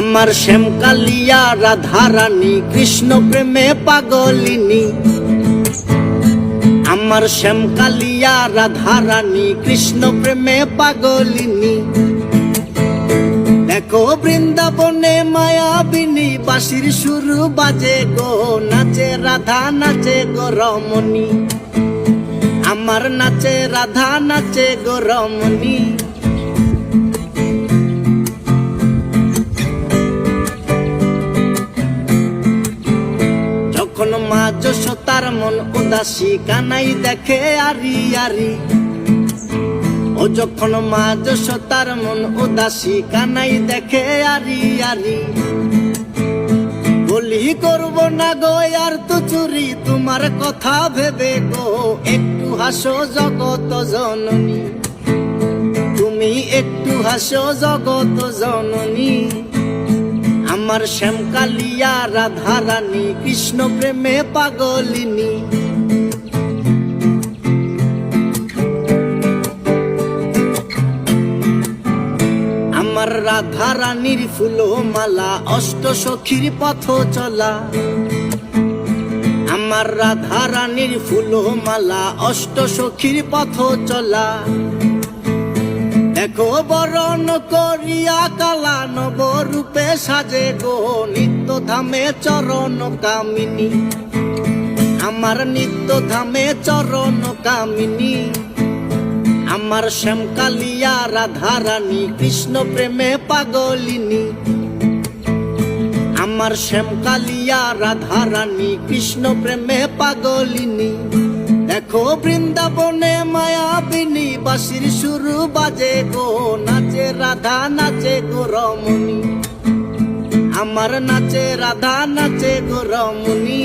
আমার শ্যামকালিয়া রাধারানী কৃষ্ণ প্রেমে পাগলিনী। আমার শ্যামকালিয়া রাধারানী কৃষ্ণ প্রেমে পাগলিনী। দেখো বৃন্দাবনে মায়াবিনী বাঁশির সুর বাজে গো, নাচে রাধা নাচে গো রমণী। আমার নাচে রাধা নাচে গো রমণী। যখন মা যশোদার মন উদাসী কানাই দেখে আরি আরি। ও যখন মা যশোদার মন উদাসী কানাই দেখে আরি আরি। বলি করব না গো আর তো চুরি তোমার কথা ভেবে গো, একটু হাসো জগত জননী। তুমি একটু হাসো জগত জননী। আমার শ্যামকালিয়া রাধারানী কৃষ্ণ প্রেমে পাগলিনী। আমার রাধারানীর ফুলমালা অষ্ট সখীর পথ চলা। আমার রাধারানীর ফুলমালা অষ্ট সখীর পথ চলা। দেখো বরণ করিয়া কালা নবরূপে সাজে গো, নিত্য ধামে চরণ কামিনী। আমার নিত্য ধামে চরণ কামিনী। আমার শ্যামকালিয়া রাধারানী কৃষ্ণ প্রেমে পাগলিনী। আমার শ্যামকালিয়া রাধারানী কৃষ্ণ প্রেমে পাগলিনী। দেখো বৃন্দাবনে মায়াবিনী বাঁশির সুর বাজে গো, নাচে রাধা নাচে গো রমণী। আমার নাচে রাধা নাচে গো রমণী।